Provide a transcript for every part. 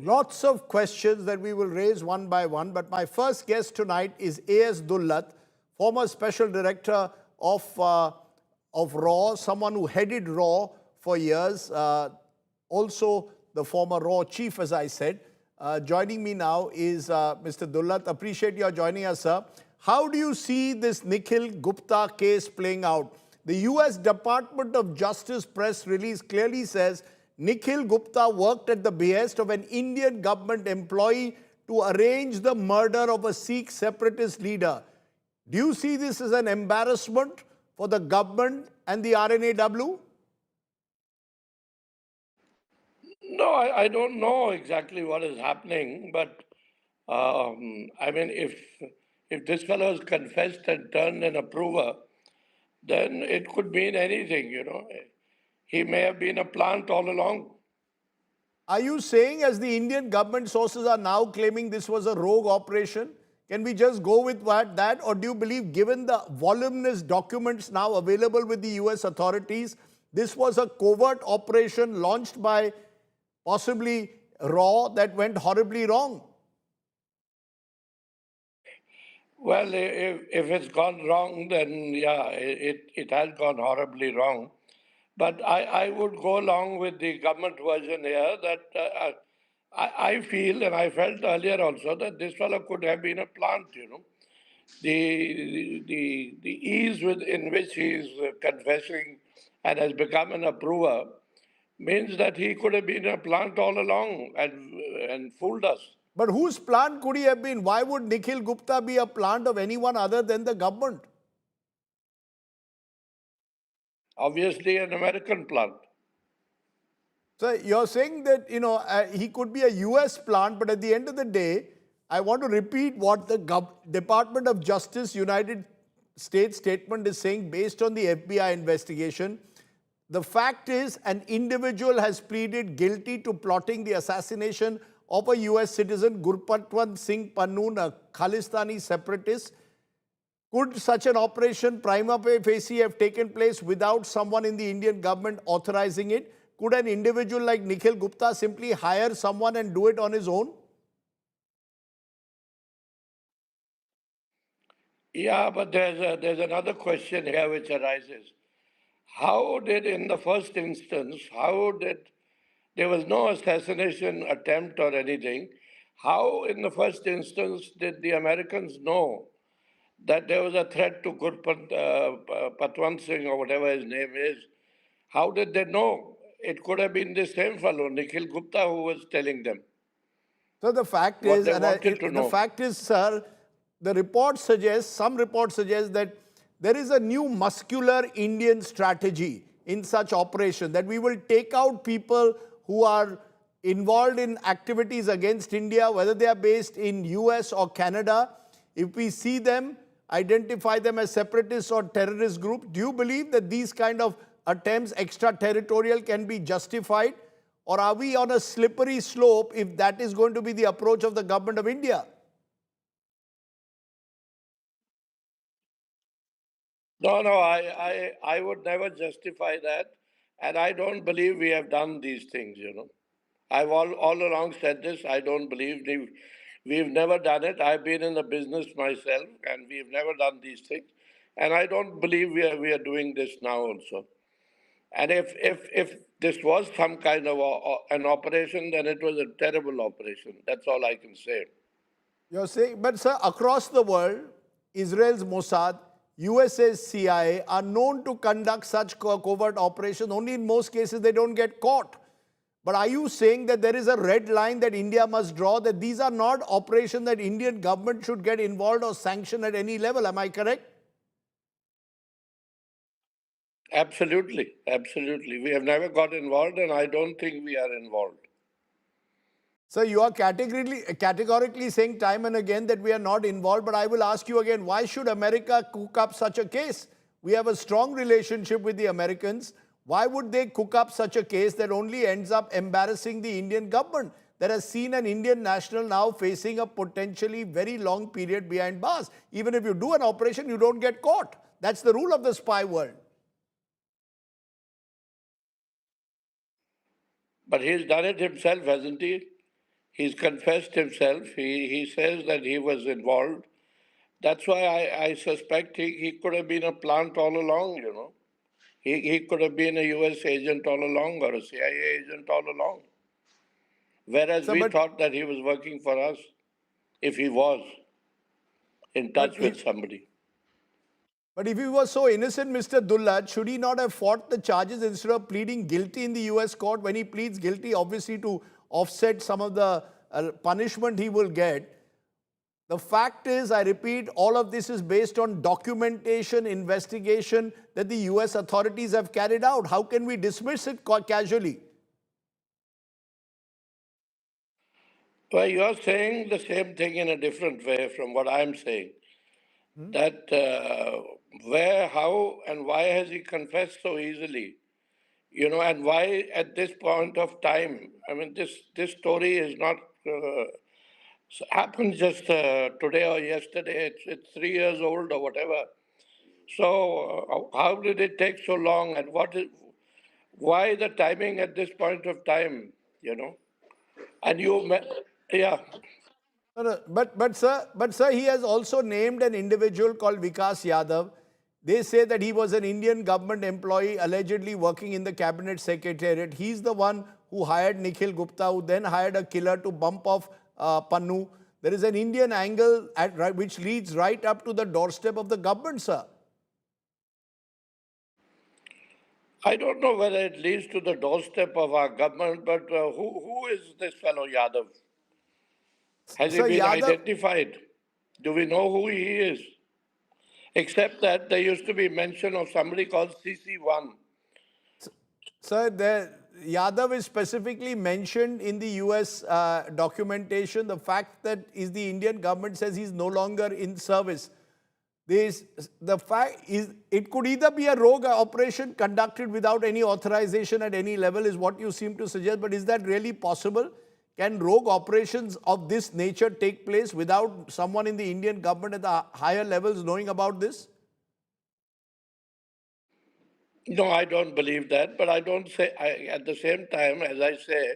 Lots of questions that we will raise one by one, but my first guest tonight is AS Dulat, former special director of RAW, someone who headed RAW for years, also the former RAW chief, as I said. Joining me now is Mr. Dullat. Appreciate your joining us, sir. How do you see this Nikhil Gupta case playing out? The US Department of Justice press release clearly says Nikhil Gupta worked at the behest of an Indian government employee to arrange the murder of a Sikh separatist leader. Do you see this as an embarrassment for the government and the RNAW? No, I don't know exactly what is happening, but I mean, if this fellow has confessed and turned an approver, then it could mean anything, you know. He may have been a plant all along. Are you saying, as the Indian government sources are now claiming this was a rogue operation, can we just go with that? Or do you believe, given the voluminous documents now available with the US authorities, this was a covert operation launched by possibly RAW that went horribly wrong? Well, if it's gone wrong, then yeah, it has gone horribly wrong. But I would go along with the government version here that I feel, and I felt earlier also, that this fellow could have been a plant, you know. The ease in which he is confessing and has become an approver means that he could have been a plant all along and fooled us. But whose plant could he have been? Why would Nikhil Gupta be a plant of anyone other than the government? Obviously an American plant. So you're saying that, you know, he could be a US plant, but at the end of the day, I want to repeat what the Department of Justice United States statement is saying based on the FBI investigation. The fact is, an individual has pleaded guilty to plotting the assassination of a US citizen, Gurpatwant Singh Pannun, a Khalistani separatist. Could such an operation prima facie have taken place without someone in the Indian government authorizing it? Could an individual like Nikhil Gupta simply hire someone and do it on his own? Yeah, but there's another question here which arises. How did, in the first instance, there was no assassination attempt or anything. How, in the first instance, did the Americans know that there was a threat to Gurpatwant Singh or whatever his name is? How did they know? It could have been the same fellow, Nikhil Gupta, who was telling them. So the fact What is, they wanted to know. the fact is, sir, the report suggests, some reports suggest that there is a new muscular Indian strategy in such operation, that we will take out people who are involved in activities against India, whether they are based in US or Canada. If we see them, identify them as separatists or terrorist groups, do you believe that these kind of attempts, extraterritorial, can be justified? Or are we on a slippery slope if that is going to be the approach of the government of India? No, I would never justify that. And I don't believe we have done these things, you know. I've all along said this. I don't believe we've never done it. I've been in the business myself, and we've never done these things. And I don't believe we are doing this now also. And if this was some kind of an operation, then it was a terrible operation. That's all I can say. You're saying, but sir, across the world, Israel's Mossad, USA's CIA are known to conduct such covert operations. Only in most cases they don't get caught. But are you saying that there is a red line that India must draw, that these are not operations that Indian government should get involved or sanction at any level? Am I correct? Absolutely, absolutely. We have never got involved, and I don't think we are involved. So you are categorically saying time and again that we are not involved, but I will ask you again, why should America cook up such a case? We have a strong relationship with the Americans. Why would they cook up such a case that only ends up embarrassing the Indian government that has seen an Indian national now facing a potentially very long period behind bars? Even if you do an operation, you don't get caught. That's the rule of the spy world. But he's done it himself, hasn't he? He's confessed himself. He says that he was involved. That's why I suspect he could have been a plant all along, you know. He could have been a US agent all along or a CIA agent all along. Whereas So, we thought that he was working for us, if he was in but touch if, with somebody. but if he was so innocent, Mr. Dullat, should he not have fought the charges instead of pleading guilty in the US court? When he pleads guilty, obviously to offset some of the punishment he will get. The fact is, I repeat, all of this is based on documentation, investigation that the US authorities have carried out. How can we dismiss it casually? Well, you're saying the same thing in a different way from what I'm saying. That where, how, and why has he confessed so easily? You know, and why at this point of time? I mean, this story is not happened just today or yesterday. It's 3 years old or whatever. So how did it take so long, and why the timing at this point of time? You know, and yeah. No, no, but sir, he has also named an individual called Vikash Yadav. They say that he was an Indian government employee allegedly working in the cabinet secretariat. He's the one who hired Nikhil Gupta, who then hired a killer to bump off Pannu. There is an Indian angle which leads right up to the doorstep of the government, sir. I don't know whether it leads to the doorstep of our government, but who is this fellow Yadav? Has he Sir, been Yadav, identified? Do we know who he is? Except that there used to be mention of somebody called CC1. Sir, Yadav is specifically mentioned in the US documentation. The fact that is the Indian government says he's no longer in service. The fact is, it could either be a rogue operation conducted without any authorization at any level, is what you seem to suggest. But is that really possible? Can rogue operations of this nature take place without someone in the Indian government at the higher levels knowing about this? No, I don't believe that, but I don't say, at the same time, as I say,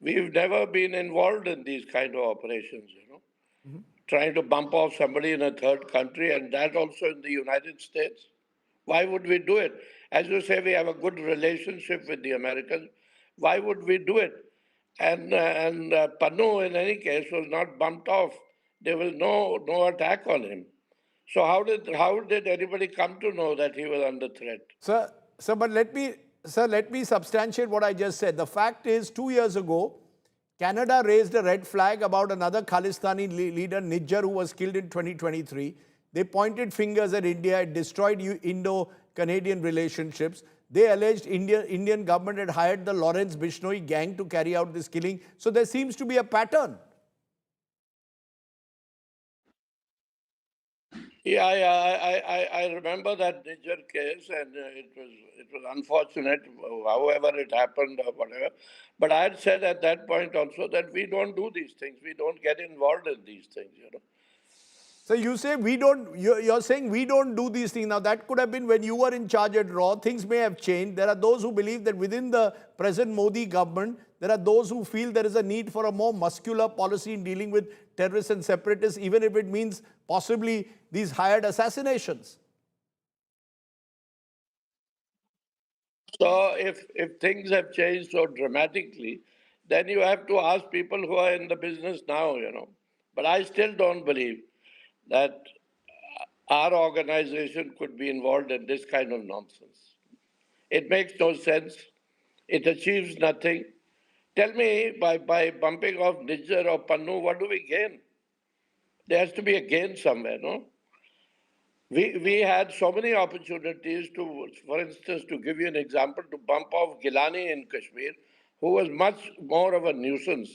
we've never been involved in these kind of operations, you know, trying to bump off somebody in a third country, and that also in the United States. Why would we do it? As you say, we have a good relationship with the Americans. Why would we do it? And Pannu, in any case, was not bumped off. There was no attack on him. So how did anybody come to know that he was under threat? But let me substantiate what I just said. The fact is, 2 years ago, Canada raised a red flag about another Khalistani leader, Nijjar, who was killed in 2023. They pointed fingers at India. It destroyed Indo-Canadian relationships. They alleged Indian government had hired the Lawrence Bishnoi gang to carry out this killing. So there seems to be a pattern. Yeah, I remember that Niger case, and it was unfortunate, however it happened or whatever. But I had said at that point also that we don't do these things. We don't get involved in these things, you know. So you say we don't, you're saying we don't do these things. Now that could have been when you were in charge at RAW. Things may have changed. There are those who believe that within the present Modi government, there are those who feel there is a need for a more muscular policy in dealing with terrorists and separatists, even if it means possibly these hired assassinations. So if things have changed so dramatically, then you have to ask people who are in the business now, you know. But I still don't believe that our organization could be involved in this kind of nonsense. It makes no sense. It achieves nothing. Tell me, by bumping off Nijjar or Pannu, what do we gain? There has to be a gain somewhere, no? We had so many opportunities to, for instance, to give you an example, to bump off Gilani in Kashmir, who was much more of a nuisance.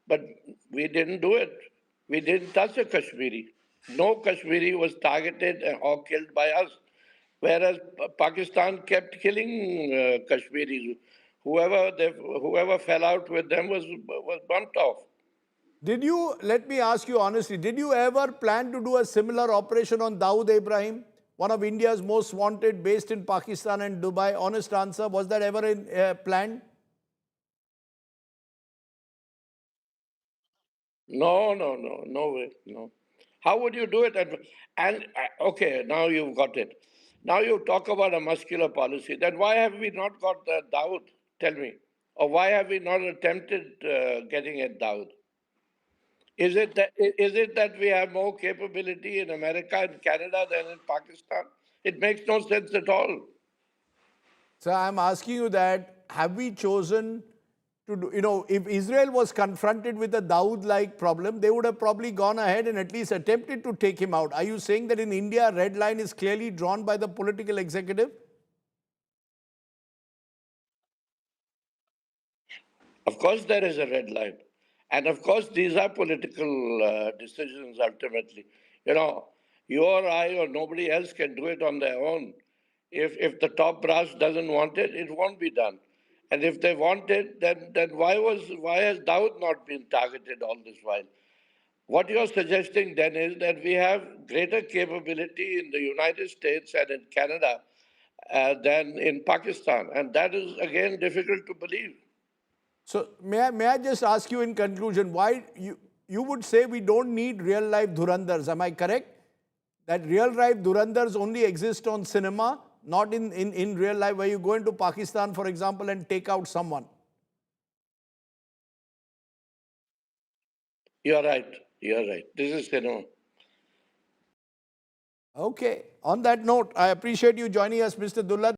But we didn't do it. We didn't touch a Kashmiri. No Kashmiri was targeted or killed by us. Whereas Pakistan kept killing Kashmiris. Whoever fell out with them was bumped off. Let me ask you honestly, did you ever plan to do a similar operation on Dawood Ibrahim, one of India's most wanted, based in Pakistan and Dubai? Honest answer, was that ever planned? No, no, no, no way, no. How would you do it? And okay, now you've got it. Now you talk about a muscular policy. Then why have we not got Dawood? Tell me. Or why have we not attempted getting at Dawood? Is it that we have more capability in America and Canada than in Pakistan? It makes no sense at all. So I'm asking you that, have we chosen to do, if Israel was confronted with a Dawood-like problem, they would have probably gone ahead and at least attempted to take him out. Are you saying that in India, a red line is clearly drawn by the political executive? Of course, there is a red line. And of course, these are political decisions ultimately. You know, you or I or nobody else can do it on their own. If the top brass doesn't want it, it won't be done. And if they want it, then why has Dawood not been targeted all this while? What you're suggesting then is that we have greater capability in the United States and in Canada than in Pakistan. And that is, again, difficult to believe. So may I just ask you in conclusion, why you would say we don't need real life Dhurandhars, am I correct? That real life Dhurandhars only exist on cinema, not in real life, where you go into Pakistan, for example, and take out someone. You're right. You're right. This is cinema. Okay. On that note, I appreciate you joining us, Mr. Dullat.